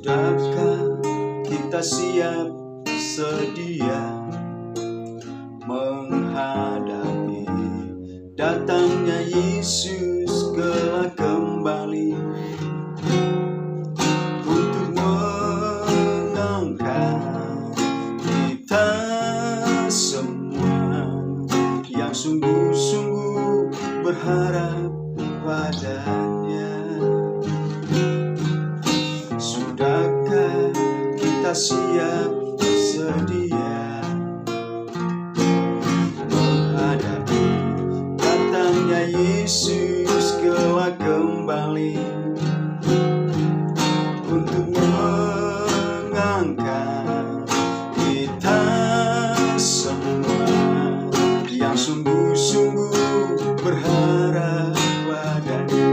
Sudahkah kita siap sedia menghadapi datangnya Yesus kelak kembali untuk mengangkat kita semua yang sungguh-sungguh berharap padanya. Sudahkah kita siap sedia menghadapi datangnya Yesus kelak kembali untuk mengangkat kita semua yang sungguh-sungguh berharap padanya.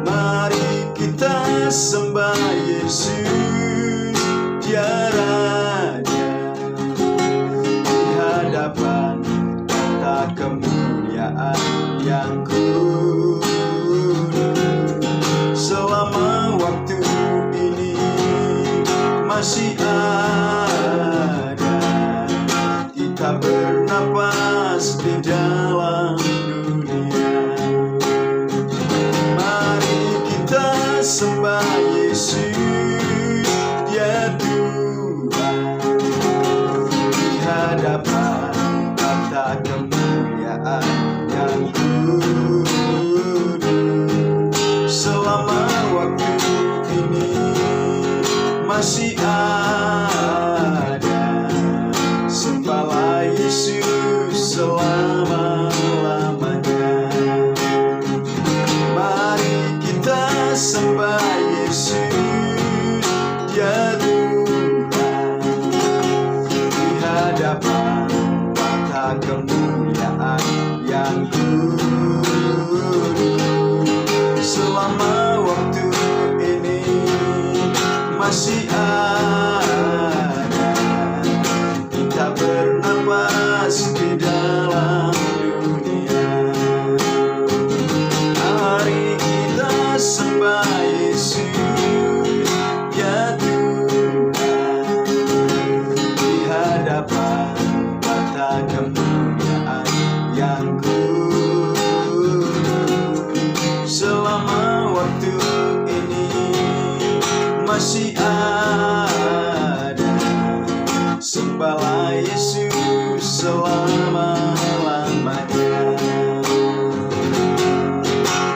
Mari kita sembah Yesus, Dia Raja, di hadapan tata kemuliaan yang kudus. Selama waktu ini masih ada, kita bernapas di dalam dunia. Mari kita sembah Yesus, Dia Tuhan, di hadapan tata kemuliaan yang kudus. Selama waktu ini masih ada, sembahlah Yesus selama-lamanya. Mari kita sembah Yesus, Dia Tuhan, di hadapan tata kemuliaan yang kudus. Selama waktu ini masih ada, kita bernapas di dalam dunia. Mari kita sembah Yesus, Ya Tuhan, di hadapan tata kemuliaan yang kudus. Selama waktu ini masih ada, sembahlah Yesus selama-lamanya.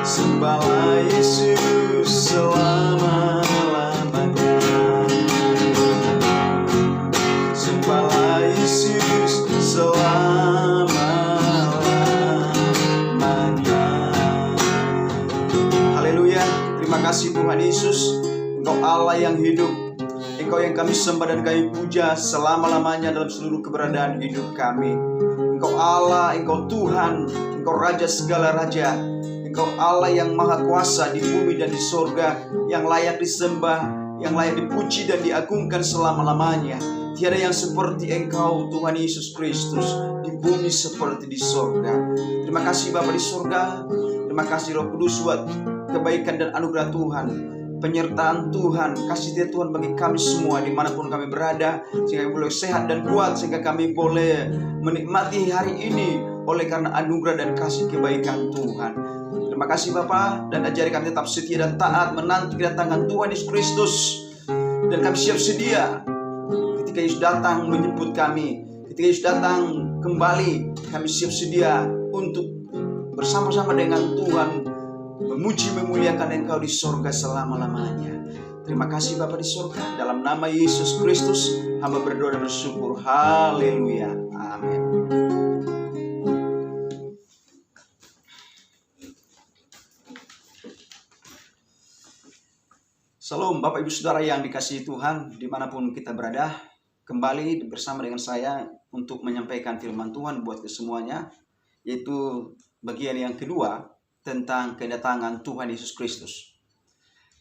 Sembahlah Yesus selama-lamanya. Sembahlah Yesus selama-lamanya. Haleluya. Terima kasih Tuhan Yesus, Engkau Allah yang hidup, Engkau yang kami sembah dan kami puja selama-lamanya dalam seluruh keberadaan hidup kami. Engkau Allah, Engkau Tuhan, Engkau Raja segala raja, Engkau Allah yang maha kuasa di bumi dan di sorga, yang layak disembah, yang layak dipuji dan diagungkan selama-lamanya. Tiada yang seperti Engkau Tuhan Yesus Kristus di bumi seperti di sorga. Terima kasih Bapa di sorga, terima kasih Roh Kudus buat kebaikan dan anugerah Tuhan, penyertaan Tuhan, kasih setia Tuhan bagi kami semua dimanapun kami berada, sehingga kami boleh sehat dan kuat, sehingga kami boleh menikmati hari ini oleh karena anugerah dan kasih kebaikan Tuhan. Terima kasih Bapa, dan ajari kami tetap setia dan taat menanti kedatangan Tuhan Yesus Kristus, dan kami siap sedia ketika Yesus datang menjemput kami, ketika Yesus datang kembali, kami siap sedia untuk bersama-sama dengan Tuhan memuji memuliakan Engkau di sorga selama-lamanya. Terima kasih Bapa di sorga, dalam nama Yesus Kristus hamba berdoa dan bersyukur. Haleluya, amin. Salam Bapak Ibu Saudara yang dikasihi Tuhan, dimanapun kita berada, kembali bersama dengan saya untuk menyampaikan firman Tuhan buat kesemuanya, yaitu bagian yang kedua tentang kedatangan Tuhan Yesus Kristus.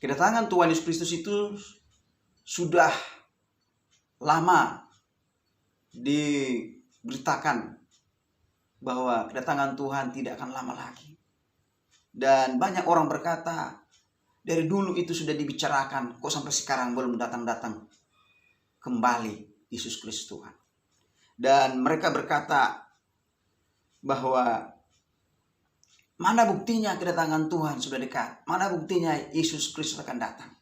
Kedatangan Tuhan Yesus Kristus itu sudah lama diberitakan bahwa kedatangan Tuhan tidak akan lama lagi. Dan banyak orang berkata Dari dulu itu sudah dibicarakan, kok sampai sekarang belum datang-datang kembali Yesus Kristus Tuhan. Dan mereka berkata bahwa mana buktinya kedatangan Tuhan sudah dekat? Mana buktinya Yesus Kristus akan datang?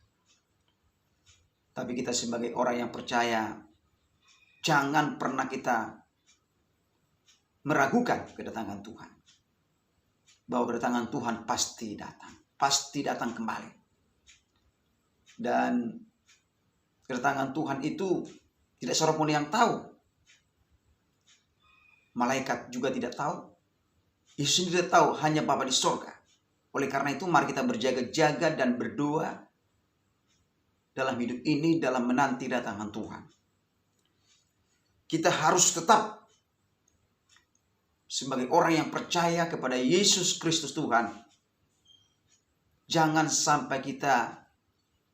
Tapi kita sebagai orang yang percaya, jangan pernah kita meragukan kedatangan Tuhan. Bahwa kedatangan Tuhan pasti datang kembali. Dan kedatangan Tuhan itu tidak seorang pun yang tahu. Malaikat juga tidak tahu. Yesus tidak tahu, hanya Bapa di sorga. Oleh karena itu mari kita berjaga-jaga dan berdoa dalam hidup ini, dalam menanti datangan Tuhan. Kita harus tetap sebagai orang yang percaya kepada Yesus Kristus Tuhan. Jangan sampai kita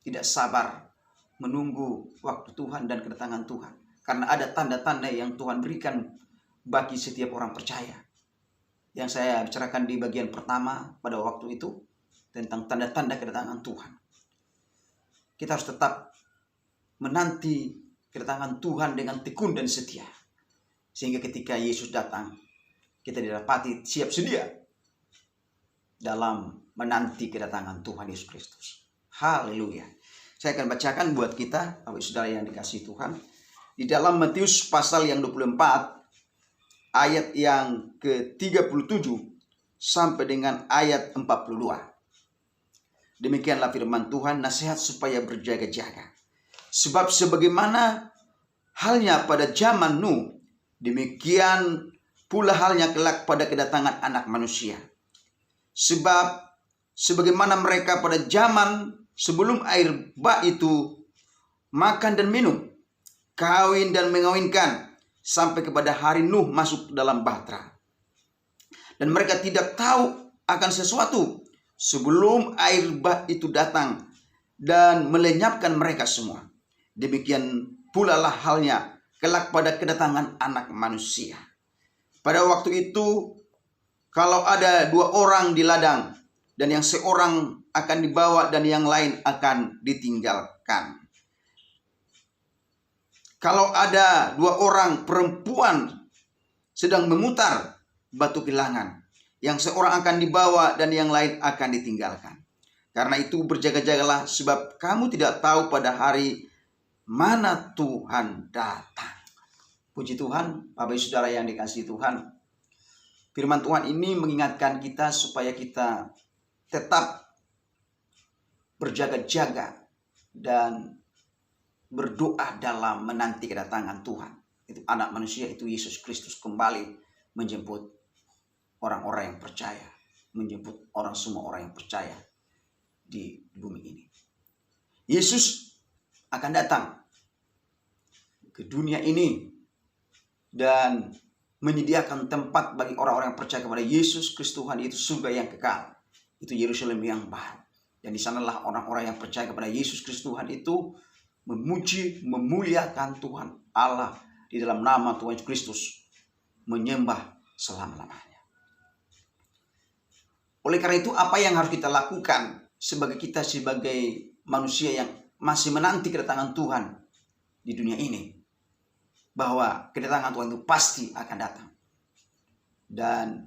tidak sabar menunggu waktu Tuhan dan kedatangan Tuhan. Karena ada tanda-tanda yang Tuhan berikan bagi setiap orang percaya. Yang saya bicarakan di bagian pertama pada waktu itu tentang tanda-tanda kedatangan Tuhan. Kita harus tetap menanti kedatangan Tuhan dengan tekun dan setia. Sehingga ketika Yesus datang, kita didapati siap sedia dalam menanti kedatangan Tuhan Yesus Kristus. Haleluya. Saya akan bacakan buat kita, Bapak Saudara yang dikasihi Tuhan. Di dalam Matius pasal yang 24, ayat yang ke-37 sampai dengan ayat 42. Demikianlah firman Tuhan, nasihat supaya berjaga-jaga. Sebab sebagaimana halnya pada zaman Nuh, demikian pula halnya kelak pada kedatangan Anak Manusia. Sebab sebagaimana mereka pada zaman sebelum air bah itu makan dan minum, kawin dan mengawinkan, sampai kepada hari Nuh masuk dalam bahtera. Dan mereka tidak tahu akan sesuatu sebelum air bah itu datang dan melenyapkan mereka semua. Demikian pula lah halnya kelak pada kedatangan Anak Manusia. Pada waktu itu, kalau ada 2 orang di ladang, dan yang seorang akan dibawa dan yang lain akan ditinggalkan. Kalau ada 2 orang perempuan sedang memutar batu bilangan, yang seorang akan dibawa dan yang lain akan ditinggalkan. Karena itu berjaga-jagalah, sebab kamu tidak tahu pada hari mana Tuhan datang. Puji Tuhan, Bapak Saudara yang dikasihi Tuhan. Firman Tuhan ini mengingatkan kita supaya kita tetap berjaga-jaga dan berdoa dalam menanti kedatangan Tuhan. Itu Anak Manusia, itu Yesus Kristus kembali menjemput orang-orang yang percaya, menjemput semua orang yang percaya di bumi ini. Yesus akan datang ke dunia ini dan menyediakan tempat bagi orang-orang yang percaya kepada Yesus Kristus Tuhan, yaitu surga yang kekal, itu Yerusalem yang baru. Dan di sanalah orang-orang yang percaya kepada Yesus Kristus Tuhan itu memuji, memuliakan Tuhan Allah di dalam nama Tuhan Yesus Kristus, menyembah selama-lamanya. Oleh karena itu, apa yang harus kita lakukan sebagai manusia yang masih menanti kedatangan Tuhan di dunia ini? Bahwa kedatangan Tuhan itu pasti akan datang dan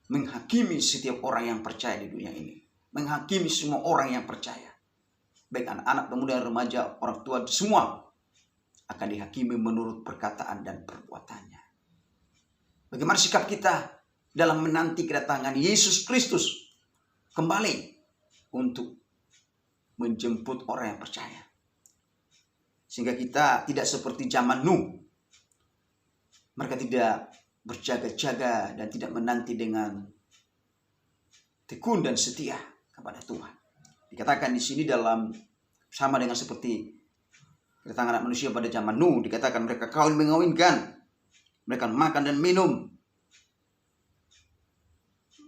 menghakimi setiap orang yang percaya di dunia ini, menghakimi semua orang yang percaya. Baik anak-anak, pemuda, remaja, orang tua, semua akan dihakimi menurut perkataan dan perbuatannya. Bagaimana sikap kita dalam menanti kedatangan Yesus Kristus kembali untuk menjemput orang yang percaya. Sehingga kita tidak seperti zaman Nuh. Mereka tidak berjaga-jaga dan tidak menanti dengan tekun dan setia kepada Tuhan. Dikatakan di sini dalam sama dengan seperti kedatangan Anak Manusia pada zaman Nuh, dikatakan mereka kawin mengawinkan, mereka makan dan minum,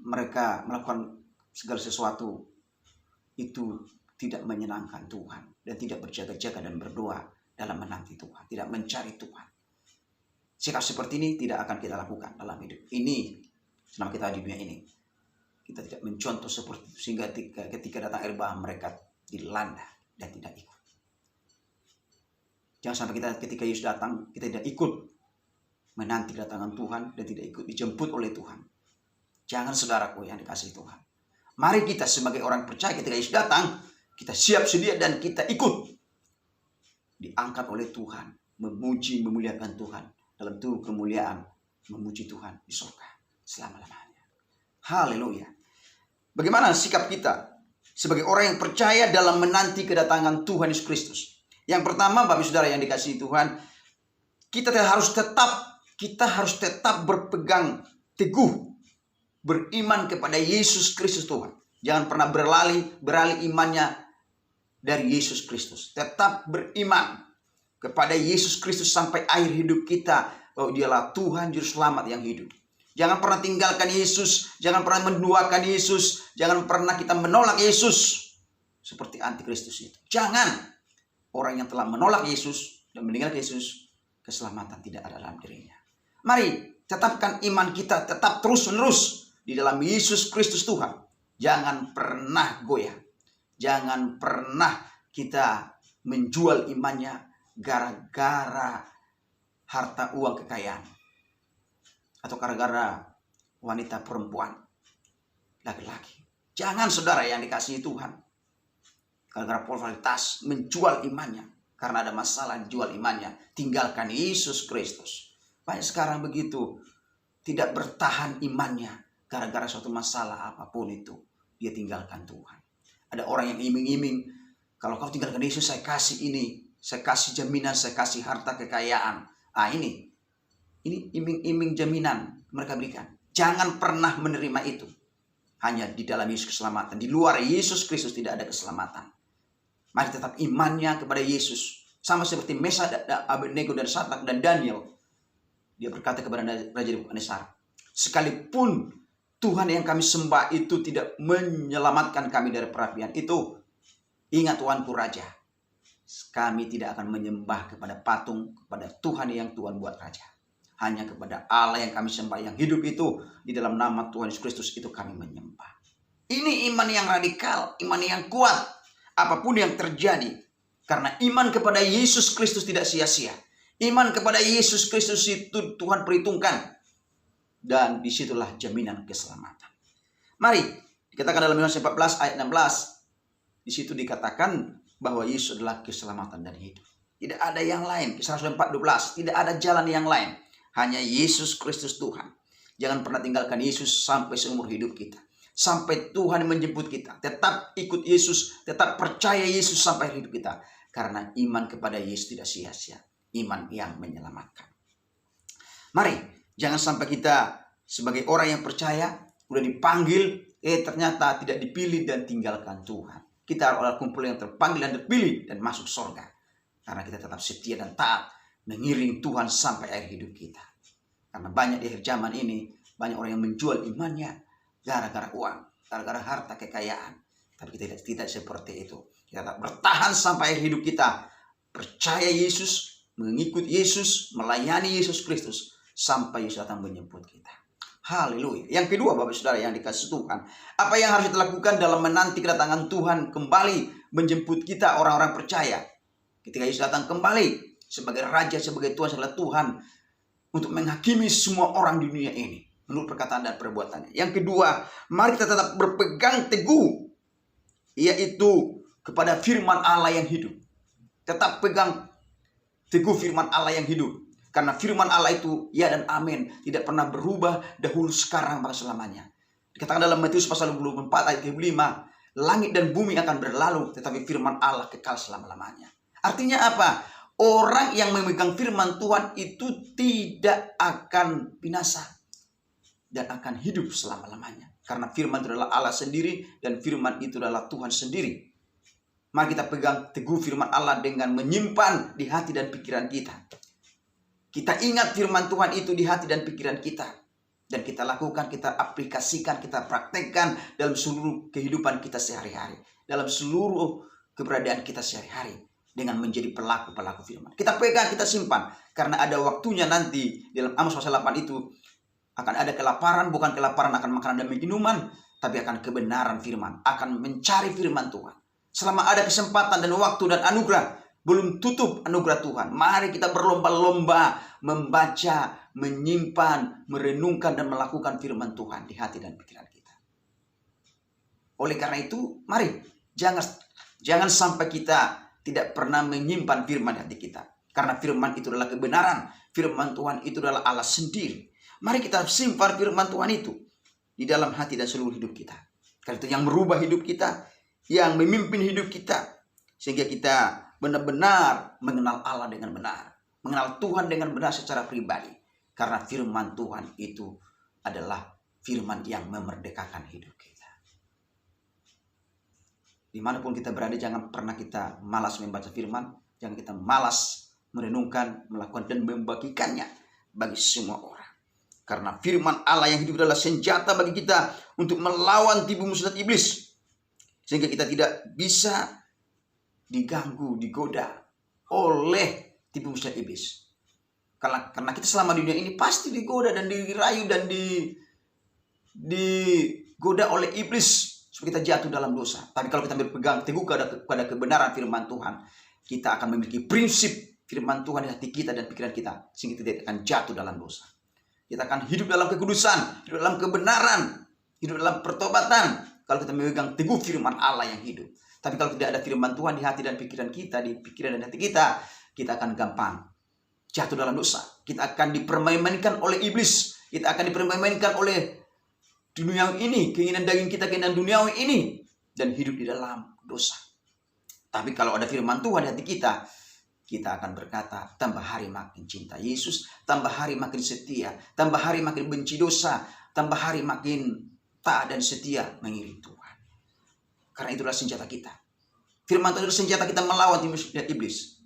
mereka melakukan segala sesuatu itu tidak menyenangkan Tuhan dan tidak berjaga-jaga dan berdoa dalam menanti Tuhan, tidak mencari Tuhan. Sikap seperti ini tidak akan kita lakukan dalam hidup ini selama kita di dunia ini. kita tidak mencontoh seperti itu, sehingga ketika datang air bah mereka dilanda dan tidak ikut. Jangan sampai kita ketika Yesus datang, kita tidak ikut menanti kedatangan Tuhan dan tidak ikut dijemput oleh Tuhan. Jangan, saudaraku yang dikasihi Tuhan. Mari kita sebagai orang percaya ketika Yesus datang, kita siap sedia dan kita ikut. Diangkat oleh Tuhan, memuji, memuliakan Tuhan. Dalam tubuh kemuliaan, memuji Tuhan di surga selama-lamanya. Haleluya. Bagaimana sikap kita sebagai orang yang percaya dalam menanti kedatangan Tuhan Yesus Kristus? Yang pertama, Bapak Saudara yang dikasihi Tuhan, kita harus tetap berpegang teguh, beriman kepada Yesus Kristus Tuhan. Jangan pernah beralih imannya dari Yesus Kristus. Tetap beriman kepada Yesus Kristus sampai akhir hidup kita, bahwa Dialah Tuhan Juru Selamat yang hidup. Jangan pernah tinggalkan Yesus, jangan pernah menduakan Yesus, jangan pernah kita menolak Yesus seperti antikristus itu. Jangan. Orang yang telah menolak Yesus dan meninggalkan Yesus, keselamatan tidak ada dalam dirinya. Mari tetapkan iman kita tetap terus-menerus di dalam Yesus Kristus Tuhan. Jangan pernah goyah. Jangan pernah kita menjual imannya gara-gara harta uang kekayaan. Atau gara-gara wanita perempuan, laki-laki. Jangan, saudara yang dikasihi Tuhan. Gara-gara popularitas menjual imannya. Karena ada masalah jual imannya. Tinggalkan Yesus Kristus. Banyak sekarang begitu. Tidak bertahan imannya. Gara-gara suatu masalah apapun itu. Dia tinggalkan Tuhan. Ada orang yang iming-iming. Kalau kau tinggalkan Yesus, saya kasih ini. Saya kasih jaminan, saya kasih harta kekayaan. Ini iming-iming jaminan mereka berikan. Jangan pernah menerima itu. Hanya di dalam Yesus keselamatan. Di luar Yesus Kristus tidak ada keselamatan. Mari tetap imannya kepada Yesus. Sama seperti Mesak, Abednego, dan Sadrak dan Daniel. Dia berkata kepada Raja Nebukadnezar, sekalipun Tuhan yang kami sembah itu tidak menyelamatkan kami dari perapian itu, ingat Tuanku Raja, kami tidak akan menyembah kepada patung, kepada Tuhan yang Tuhan buat Raja. Hanya kepada Allah yang kami sembah, yang hidup itu, di dalam nama Tuhan Yesus Kristus itu kami menyembah. Ini iman yang radikal, iman yang kuat. Apapun yang terjadi. Karena iman kepada Yesus Kristus tidak sia-sia. Iman kepada Yesus Kristus itu Tuhan perhitungkan. Dan disitulah jaminan keselamatan. Mari, dikatakan dalam Yohanes 14 ayat 16. Di situ dikatakan bahwa Yesus adalah keselamatan dan hidup. Tidak ada yang lain. Kisah Rasul 4:12. Tidak ada jalan yang lain. Hanya Yesus Kristus Tuhan. Jangan pernah tinggalkan Yesus sampai seumur hidup kita. Sampai Tuhan menjemput kita. Tetap ikut Yesus. Tetap percaya Yesus sampai hidup kita. Karena iman kepada Yesus tidak sia-sia. Iman yang menyelamatkan. Mari, jangan sampai kita sebagai orang yang percaya, udah dipanggil, ternyata tidak dipilih dan tinggalkan Tuhan. Kita adalah kumpulan yang terpanggil dan terpilih dan masuk surga. Karena kita tetap setia dan taat mengiring Tuhan sampai akhir hidup kita. Karena banyak di akhir zaman ini, banyak orang yang menjual imannya gara-gara uang, gara-gara harta kekayaan. Tapi kita tidak seperti itu. Kita tetap bertahan sampai akhir hidup kita. Percaya Yesus, mengikut Yesus, melayani Yesus Kristus sampai Yesus datang menjemput kita. Haleluya. Yang kedua, Bapak Saudara yang dikasihi Tuhan, apa yang harus kita lakukan dalam menanti kedatangan Tuhan kembali menjemput kita orang-orang percaya? Ketika Yesus datang kembali sebagai Raja, sebagai Tuhan, sebagai Tuhan untuk menghakimi semua orang di dunia ini menurut perkataan dan perbuatannya. Yang kedua, mari kita tetap berpegang teguh, yaitu kepada firman Allah yang hidup. Tetap pegang teguh firman Allah yang hidup. Karena firman Allah itu ya dan amin. Tidak pernah berubah dahulu, sekarang, bahkan selamanya. Dikatakan dalam Matius pasal 24 ayat 5, langit dan bumi akan berlalu, tetapi firman Allah kekal selama-lamanya. Artinya apa? Orang yang memegang firman Tuhan itu tidak akan binasa dan akan hidup selama-lamanya. Karena firman itu adalah Allah sendiri dan firman itu adalah Tuhan sendiri. Mari kita pegang teguh firman Allah dengan menyimpan di hati dan pikiran kita. Kita ingat firman Tuhan itu di hati dan pikiran kita. Dan kita lakukan, kita aplikasikan, kita praktekkan dalam seluruh kehidupan kita sehari-hari. Dalam seluruh keberadaan kita sehari-hari. Dengan menjadi pelaku-pelaku firman. Kita pegang, kita simpan. Karena ada waktunya nanti dalam Amos pasal 8 itu akan ada kelaparan, bukan kelaparan akan makanan dan minuman, tapi akan kebenaran firman, akan mencari firman Tuhan. Selama ada kesempatan dan waktu dan anugerah, belum tutup anugerah Tuhan, mari kita berlomba-lomba membaca, menyimpan, merenungkan dan melakukan firman Tuhan di hati dan pikiran kita. Oleh karena itu, mari jangan sampai kita tidak pernah menyimpan firman di hati kita. Karena firman itu adalah kebenaran. Firman Tuhan itu adalah Allah sendiri. Mari kita simpan firman Tuhan itu di dalam hati dan seluruh hidup kita. Karena itu yang merubah hidup kita, yang memimpin hidup kita. Sehingga kita benar-benar mengenal Allah dengan benar. Mengenal Tuhan dengan benar secara pribadi. Karena firman Tuhan itu adalah firman yang memerdekakan hidup kita. Dimanapun kita berada, jangan pernah kita malas membaca firman. Jangan kita malas merenungkan, melakukan dan membagikannya bagi semua orang. Karena firman Allah yang hidup adalah senjata bagi kita untuk melawan tipu muslihat iblis. Sehingga kita tidak bisa diganggu, digoda oleh tipu muslihat iblis. Karena kita selama di dunia ini pasti digoda dan dirayu dan digoda oleh iblis supaya kita jatuh dalam dosa. Tapi kalau kita berpegang teguh pada kebenaran firman Tuhan, kita akan memiliki prinsip firman Tuhan di hati kita dan pikiran kita, sehingga kita tidak akan jatuh dalam dosa. Kita akan hidup dalam kekudusan, hidup dalam kebenaran, hidup dalam pertobatan. Kalau kita memegang teguh firman Allah yang hidup. Tapi kalau tidak ada firman Tuhan di hati dan pikiran kita, di pikiran dan hati kita, kita akan gampang jatuh dalam dosa. Kita akan dipermainkan oleh iblis. Kita akan dipermainkan oleh dunia ini, keinginan daging kita, keinginan duniawi ini, dan hidup di dalam dosa. Tapi kalau ada firman Tuhan di hati kita akan berkata, tambah hari makin cinta Yesus, tambah hari makin setia, tambah hari makin benci dosa, tambah hari makin taat dan setia mengiring Tuhan. Karena itulah senjata kita. Firman Tuhan adalah senjata kita melawan iblis.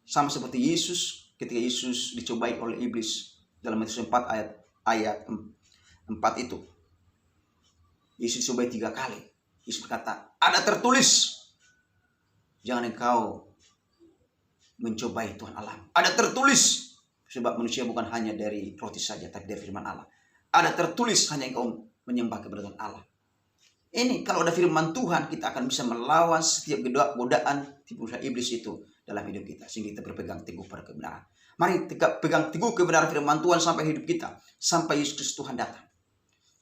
Sama seperti Yesus, ketika Yesus dicobai oleh iblis dalam Matius 4 ayat 4 itu. Yesus dicobai 3 kali. Yesus berkata, ada tertulis, jangan engkau mencobai Tuhan Allah. Ada tertulis, sebab manusia bukan hanya dari roti saja, tapi dari firman Allah. Ada tertulis, hanya engkau menyembah kepada Tuhan Allah. Ini kalau ada firman Tuhan, kita akan bisa melawan setiap godaan tipu daya iblis itu dalam hidup kita, sehingga kita berpegang teguh pada kebenaran. Mari kita pegang teguh kebenaran firman Tuhan sampai hidup kita, sampai Yesus Tuhan datang.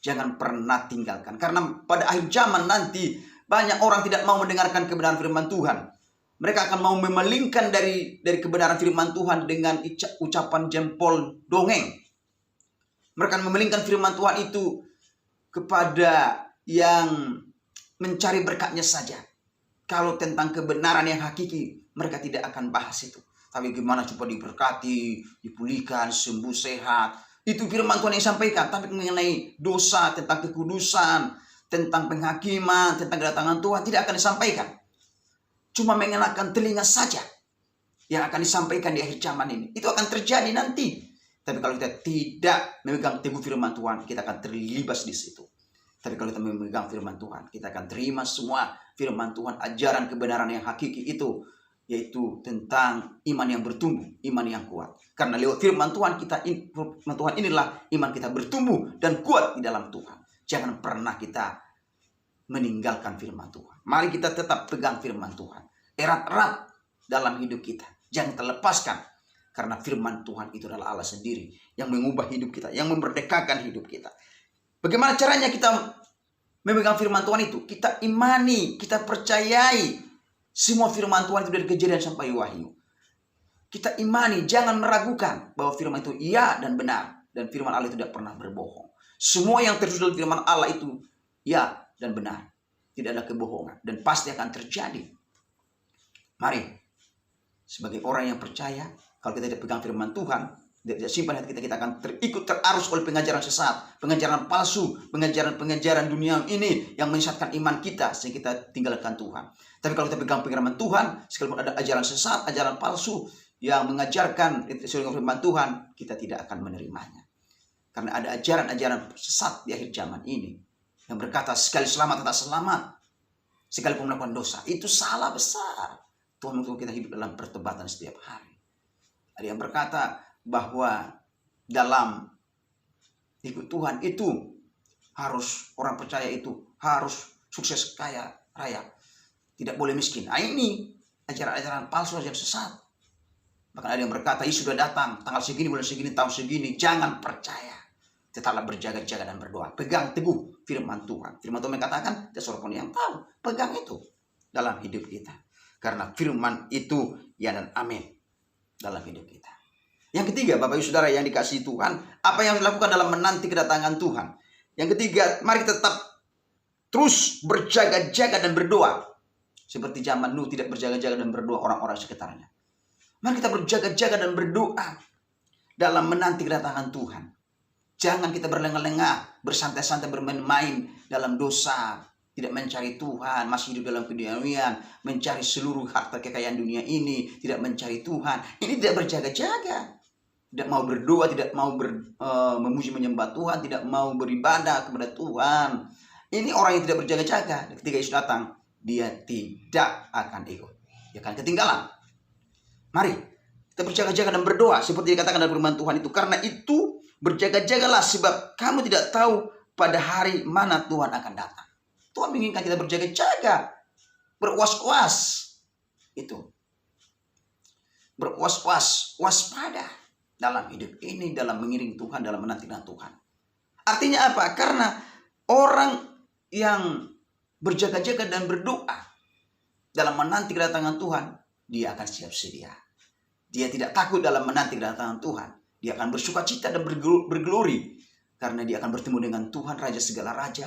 Jangan pernah tinggalkan, karena pada akhir zaman nanti banyak orang tidak mau mendengarkan kebenaran firman Tuhan. Mereka akan mau memalingkan dari kebenaran firman Tuhan dengan ucapan jempol dongeng. Mereka akan memalingkan firman Tuhan itu kepada yang mencari berkatnya saja. Kalau tentang kebenaran yang hakiki, mereka tidak akan bahas itu. Tapi gimana coba diberkati, dipulihkan, sembuh, sehat. Itu firman Tuhan yang sampaikan. Tapi mengenai dosa, tentang kekudusan, tentang penghakiman, tentang kedatangan Tuhan, tidak akan disampaikan. Cuma mengenakan telinga saja yang akan disampaikan di akhir zaman ini. Itu akan terjadi nanti. Tapi kalau kita tidak memegang teguh firman Tuhan, kita akan terlibas di situ. Tapi kalau kita memegang firman Tuhan, kita akan terima semua firman Tuhan, ajaran kebenaran yang hakiki itu, yaitu tentang iman yang bertumbuh, iman yang kuat. Karena lewat firman Tuhan inilah iman kita bertumbuh dan kuat di dalam Tuhan. Jangan pernah kita meninggalkan firman Tuhan. Mari kita tetap pegang firman Tuhan. Erat-erat dalam hidup kita. Jangan terlepaskan. Karena firman Tuhan itu adalah Allah sendiri yang mengubah hidup kita, yang memerdekakan hidup kita. Bagaimana caranya kita memegang firman Tuhan itu? Kita imani, kita percayai semua firman Tuhan itu dari Kejadian sampai Wahyu. Kita imani, jangan meragukan bahwa firman itu iya dan benar. Dan firman Allah itu tidak pernah berbohong. Semua yang tertulis dalam firman Allah itu ya dan benar. Tidak ada kebohongan. Dan pasti akan terjadi. Mari, sebagai orang yang percaya, kalau kita tidak pegang firman Tuhan, tidak simpan hati kita akan terarus oleh pengajaran sesat, pengajaran palsu, pengajaran dunia ini yang menyesatkan iman kita sehingga kita tinggalkan Tuhan. Tapi kalau kita pegang firman Tuhan, sekalipun ada ajaran sesat, ajaran palsu yang mengajarkan firman Tuhan, kita tidak akan menerimanya. Karena ada ajaran-ajaran sesat di akhir zaman ini yang berkata sekali selamat tetap selamat, sekalipun melakukan dosa. Itu salah besar. Tuhan untuk kita hidup dalam pertobatan setiap hari. Ada yang berkata bahwa dalam ikut Tuhan itu harus orang percaya itu harus sukses kaya raya, tidak boleh miskin. Nah, ini ajaran-ajaran palsu, ajaran sesat. Bahkan ada yang berkata, Yesus sudah datang tanggal segini, bulan segini, tahun segini. Jangan percaya. Tetaplah berjaga-jaga dan berdoa. Pegang teguh firman Tuhan. Firman Tuhan mengatakan, tidak seorang pun yang tahu. Pegang itu dalam hidup kita. Karena firman itu ya dan amin dalam hidup kita. Yang ketiga, Bapak Ibu Saudara yang dikasihi Tuhan, apa yang dilakukan dalam menanti kedatangan Tuhan? Yang ketiga, mari tetap terus berjaga-jaga dan berdoa. Seperti zaman Nuh tidak berjaga-jaga dan berdoa orang-orang sekitarnya. Mari kita berjaga-jaga dan berdoa dalam menanti kedatangan Tuhan. Jangan kita berlengah-lengah, bersantai-santai, bermain-main dalam dosa. Tidak mencari Tuhan, masih hidup dalam keduniawian, mencari seluruh harta kekayaan dunia ini. Tidak mencari Tuhan. Ini tidak berjaga-jaga. Tidak mau berdoa, tidak mau memuji menyembah Tuhan, tidak mau beribadah kepada Tuhan. Ini orang yang tidak berjaga-jaga. Ketika Yesus datang, dia tidak akan ikut. Dia akan ketinggalan. Mari kita berjaga-jaga dan berdoa seperti dikatakan dalam firman Tuhan itu. Karena itu berjaga-jagalah sebab kamu tidak tahu pada hari mana Tuhan akan datang. Tuhan menginginkan kita berjaga-jaga, berwas-was. Itu. Berwas-was, waspada dalam hidup ini, dalam mengiring Tuhan, dalam menantikan Tuhan. Artinya apa? Karena orang yang berjaga-jaga dan berdoa dalam menanti kedatangan Tuhan, dia akan siap sedia. Dia tidak takut dalam menanti kedatangan Tuhan. Dia akan bersuka cita dan bergelori. Karena dia akan bertemu dengan Tuhan, Raja segala Raja.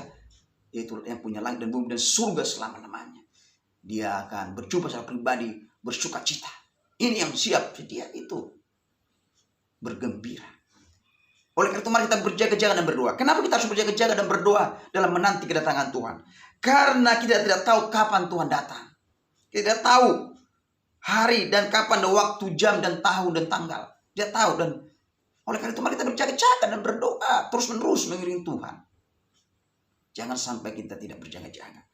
Yaitu yang punya langit dan bumi dan surga selama-lamanya. Dia akan berjumpa secara pribadi, bersuka cita. Ini yang siap sedia itu. Bergembira. Oleh karena itu mari kita berjaga-jaga dan berdoa. Kenapa kita harus berjaga-jaga dan berdoa dalam menanti kedatangan Tuhan? Karena kita tidak tahu kapan Tuhan datang. Kita tidak tahu hari dan kapan, dan waktu, jam, dan tahun, dan tanggal. Dia tahu. Dan oleh karena itu mari kita berjaga-jaga dan berdoa terus-menerus mengiring Tuhan. Jangan sampai kita tidak berjaga-jaga.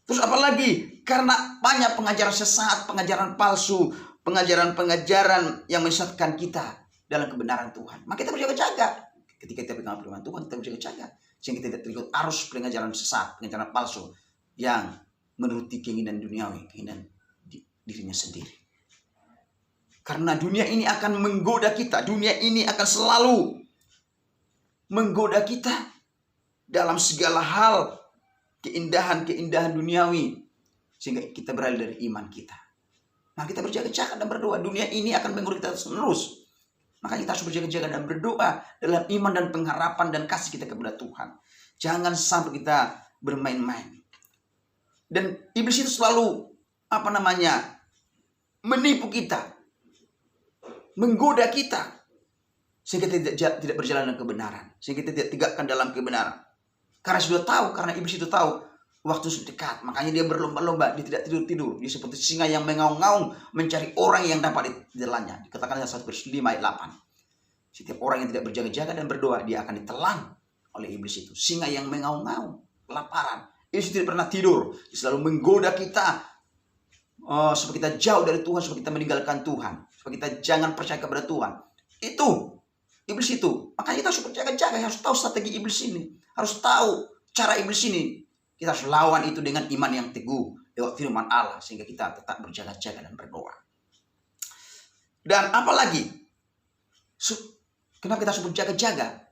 Terus apalagi karena banyak pengajaran sesat, pengajaran palsu, pengajaran-pengajaran yang menyesatkan kita dalam kebenaran Tuhan. Maka kita berjaga-jaga. Ketika kita pegang firman Tuhan, kita berjaga-jaga. Sehingga kita tidak terikut arus pengajaran sesat, pengajaran palsu yang menuruti keinginan duniawi, keinginan dirinya sendiri. Karena dunia ini akan menggoda kita. Dunia ini akan selalu menggoda kita dalam segala hal, keindahan-keindahan duniawi, sehingga kita beralih dari iman kita. Nah, kita berjaga-jaga dan berdoa. Dunia ini akan menggoda kita terus. Makanya kita harus berjaga-jaga dan berdoa dalam iman dan pengharapan dan kasih kita kepada Tuhan. Jangan sampai kita bermain-main. Dan iblis itu selalu menipu kita, menggoda kita, sehingga kita tidak berjalan dalam kebenaran, sehingga kita tidak tegakkan dalam kebenaran. Karena sudah tahu, karena iblis itu tahu waktu sudah dekat, makanya dia berlomba-lomba, dia tidak tidur-tidur. Dia seperti singa yang mengaung-ngaung mencari orang yang dapat ditelannya. Dikatakan dalam 1/5 ayat 8. Setiap orang yang tidak berjaga-jaga dan berdoa, dia akan ditelan oleh iblis itu. Singa yang mengaung-ngaung, kelaparan. Iblis tidak pernah tidur, dia selalu menggoda kita supaya kita jauh dari Tuhan, supaya kita meninggalkan Tuhan, supaya kita jangan percaya kepada Tuhan. Itu iblis itu. Makanya kita harus berjaga-jaga, harus tahu strategi iblis ini, harus tahu cara iblis ini. Kita harus lawan itu dengan iman yang teguh lewat firman Allah, sehingga kita tetap berjaga-jaga dan berdoa. Dan apalagi, kenapa kita harus berjaga-jaga?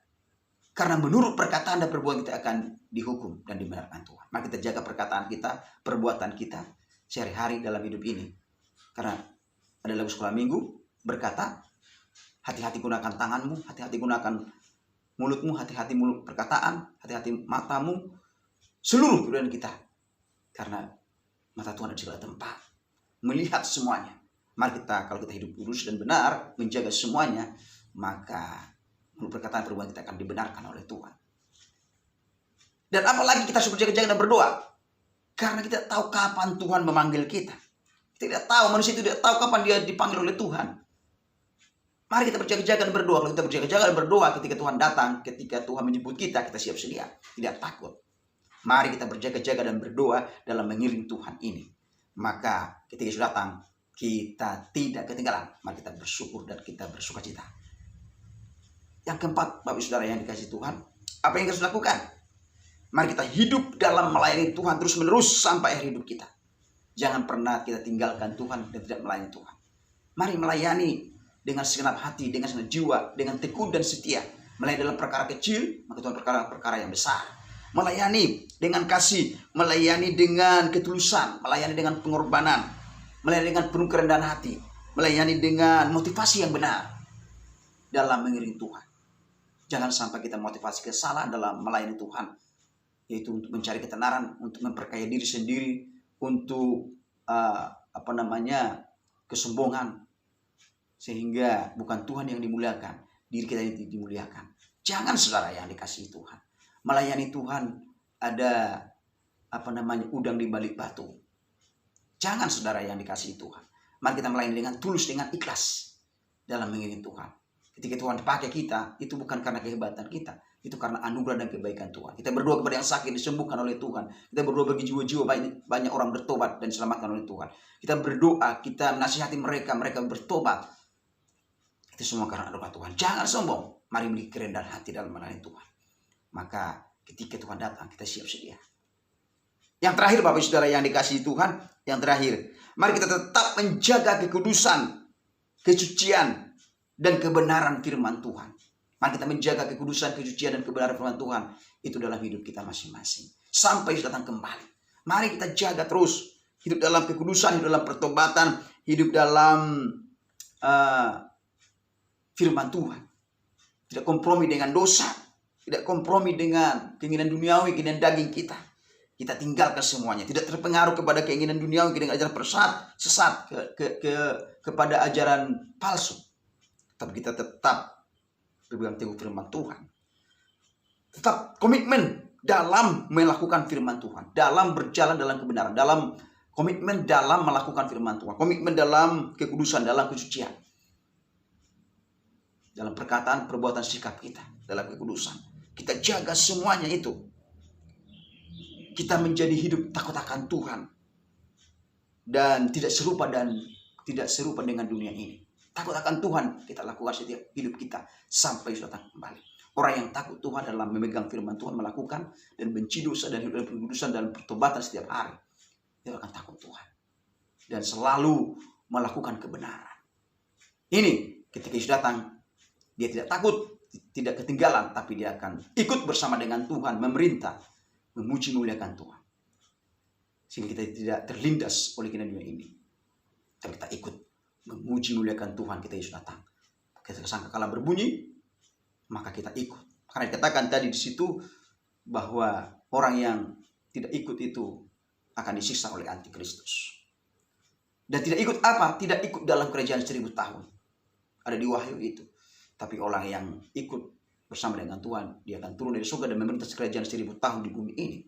Karena menurut perkataan dan perbuatan kita akan dihukum dan dibenarkan Tuhan. Maka kita jaga perkataan kita, perbuatan kita sehari-hari dalam hidup ini. Karena ada lagu sekolah minggu berkata, hati-hati gunakan tanganmu, hati-hati gunakan mulutmu, hati-hati mulut perkataan, hati-hati matamu, seluruh kehidupan kita. Karena mata Tuhan ada di segala tempat, melihat semuanya. Mari kita, kalau kita hidup lurus dan benar, menjaga semuanya, maka mulut perkataan perbuatan kita akan dibenarkan oleh Tuhan. Dan apalagi kita harus berjaga-jaga dan berdoa. Karena kita tahu kapan Tuhan memanggil kita. Kita tidak tahu, manusia itu tidak tahu kapan dia dipanggil oleh Tuhan. Mari kita berjaga-jaga dan berdoa. Kalau kita berjaga-jaga dan berdoa, ketika Tuhan datang, ketika Tuhan menjemput kita, kita siap sedia. Tidak takut. Mari kita berjaga-jaga dan berdoa dalam mengiring Tuhan ini. Maka ketika Yesus datang, kita tidak ketinggalan. Mari kita bersyukur dan kita bersukacita. Yang keempat, Bapak Saudara yang dikasihi Tuhan, apa yang harus dilakukan? Mari kita hidup dalam melayani Tuhan terus menerus sampai akhir hidup kita. Jangan pernah kita tinggalkan Tuhan dan tidak melayani Tuhan. Mari melayani dengan segenap hati, dengan segenap jiwa, dengan tekun dan setia. Melayani dalam perkara kecil, maka Tuhan perkara yang besar. Melayani dengan kasih, melayani dengan ketulusan, melayani dengan pengorbanan, melayani dengan penuh kerendahan hati, melayani dengan motivasi yang benar dalam mengiringi Tuhan. Jangan sampai kita motivasi kesalahan dalam melayani Tuhan, yaitu untuk mencari ketenaran, untuk memperkaya diri sendiri, untuk kesombongan, sehingga bukan Tuhan yang dimuliakan, diri kita yang dimuliakan. Jangan, saudara yang dikasihi Tuhan. Melayani Tuhan ada udang di balik batu. Jangan, saudara yang dikasihi Tuhan. Mari kita melayani dengan tulus, dengan ikhlas dalam mengiringi Tuhan. Ketika Tuhan pakai kita, itu bukan karena kehebatan kita, itu karena anugerah dan kebaikan Tuhan. Kita berdoa kepada yang sakit, disembuhkan oleh Tuhan. Kita berdoa bagi jiwa-jiwa, banyak orang bertobat dan diselamatkan oleh Tuhan. Kita berdoa, kita menasihati mereka bertobat. Itu semua karena anugerah Tuhan. Jangan sombong. Mari memiliki kerendahan hati dalam melayani Tuhan. Maka ketika Tuhan datang, kita siap sedia. Yang terakhir, Bapak Saudara yang dikasihi Tuhan, yang terakhir, mari kita tetap menjaga kekudusan, kesucian, dan kebenaran firman Tuhan. Mari kita menjaga kekudusan, kesucian, dan kebenaran firman Tuhan itu dalam hidup kita masing-masing sampai datang kembali. Mari kita jaga terus hidup dalam kekudusan, hidup dalam pertobatan, hidup dalam firman Tuhan. Tidak kompromi dengan dosa, tidak kompromi dengan keinginan duniawi, keinginan daging kita. Kita tinggalkan semuanya, tidak terpengaruh kepada keinginan duniawi, dengan ajaran sesat, kepada ajaran palsu. Tapi kita tetap berpegang teguh firman Tuhan. Tetap komitmen dalam melakukan firman Tuhan, dalam berjalan dalam kebenaran, dalam komitmen dalam melakukan firman Tuhan, komitmen dalam kekudusan, dalam kesucian, dalam perkataan, perbuatan, sikap kita, dalam kekudusan. Kita jaga semuanya itu. Kita menjadi hidup takut akan Tuhan dan tidak serupa dengan dunia ini. Takut akan Tuhan kita lakukan setiap hidup kita sampai datang kembali. Orang yang takut Tuhan dalam memegang firman Tuhan, melakukan dan benci dosa dan hidup dalam kekudusan dan pertobatan setiap hari, dia akan takut Tuhan dan selalu melakukan kebenaran. Ini ketika Yesus datang, dia tidak takut, tidak ketinggalan, tapi dia akan ikut bersama dengan Tuhan, memerintah, memuji muliakan Tuhan. Sehingga kita tidak terlindas oleh keinginan dunia ini, tapi kita ikut memuji muliakan Tuhan. Kita Yesus datang, ketika sangkakala berbunyi, maka kita ikut. Karena dikatakan tadi di situ bahwa orang yang tidak ikut itu akan disiksa oleh antikristus. Dan tidak ikut apa? Tidak ikut dalam kerajaan 1000 tahun. Ada di Wahyu itu. Tapi orang yang ikut bersama dengan Tuhan, dia akan turun dari surga dan memerintah kerajaan 1000 tahun di bumi ini.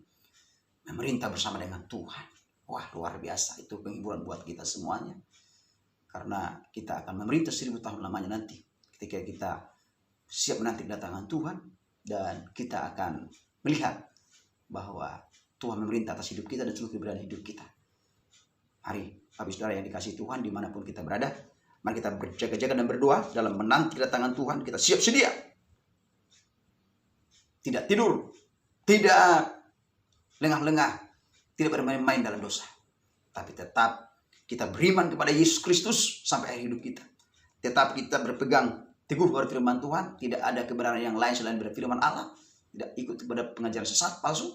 Memerintah bersama dengan Tuhan. Wah, luar biasa. Itu penghiburan buat kita semuanya. Karena kita akan memerintah 1000 tahun lamanya nanti. Ketika kita siap menanti kedatangan Tuhan, dan kita akan melihat bahwa Tuhan memerintah atas hidup kita dan seluruh keberadaan hidup kita. Mari, Bapak Saudara yang dikasihi Tuhan, dimanapun kita berada, mari kita berjaga-jaga dan berdoa dalam menanti kedatangan Tuhan. Kita siap sedia. Tidak tidur, tidak lengah-lengah, tidak bermain-main dalam dosa. Tapi tetap kita beriman kepada Yesus Kristus sampai akhir hidup kita. Tetap kita berpegang teguh pada firman Tuhan. Tidak ada kebenaran yang lain selain firman Allah. Tidak ikut kepada pengajaran sesat, palsu.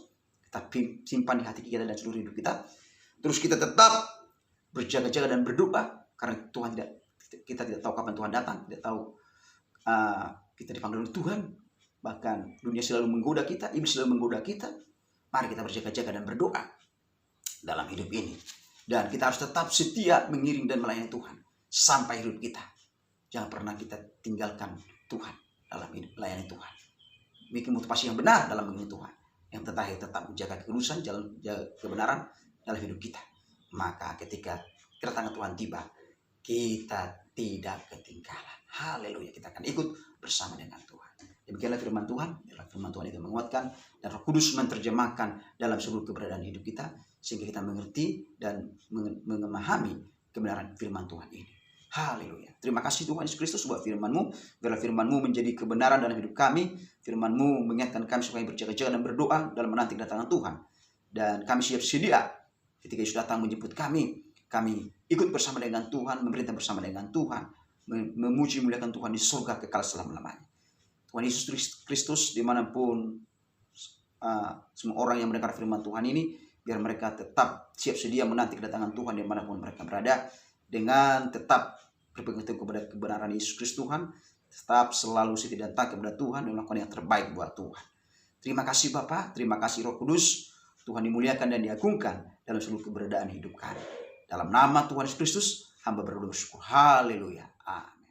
Tapi simpan di hati kita dan seluruh hidup kita. Terus kita tetap berjaga-jaga dan berdoa. Karena Tuhan kita tidak tahu kapan Tuhan datang. Tidak tahu kita dipanggil oleh Tuhan. Bahkan dunia selalu menggoda kita. Iblis selalu menggoda kita. Mari kita berjaga-jaga dan berdoa dalam hidup ini. Dan kita harus tetap setia mengiring dan melayani Tuhan sampai hidup kita. Jangan pernah kita tinggalkan Tuhan dalam hidup melayani Tuhan. Bikin motivasi yang benar dalam melayani Tuhan. Yang terakhir tetap menjaga kekudusan, jalan kebenaran dalam hidup kita. Maka ketika kedatangan Tuhan tiba, kita tidak ketinggalan. Haleluya, kita akan ikut bersama dengan Tuhan. Demikianlah firman Tuhan. Firman Tuhan itu menguatkan dan Roh Kudus menerjemahkan dalam seluruh keberadaan hidup kita, sehingga kita mengerti dan memahami kebenaran firman Tuhan ini. Haleluya. Terima kasih Tuhan Yesus Kristus buat firman-Mu. Biarlah firman-Mu menjadi kebenaran dalam hidup kami. Firman-Mu mengingatkan kami supaya berjaga-jaga dan berdoa dalam menanti kedatangan Tuhan. Dan kami siap sedia ketika Yesus datang menjemput kami. Kami ikut bersama dengan Tuhan, memerintah bersama dengan Tuhan, memuji muliakan Tuhan di surga kekal selama-lamanya. Tuhan Yesus Kristus dimanapun semua orang yang mendengar firman Tuhan ini, biar mereka tetap siap sedia menanti kedatangan Tuhan dimanapun mereka berada, dengan tetap berpegang teguh kepada kebenaran Yesus Kristus Tuhan, tetap selalu setia dan taat kepada Tuhan dan melakukan yang terbaik buat Tuhan. Terima kasih Bapa, terima kasih Roh Kudus. Tuhan dimuliakan dan diagungkan dalam seluruh keberadaan hidup kami. Dalam nama Tuhan Yesus Kristus, hamba berdoa bersyukur. Haleluya. Amin.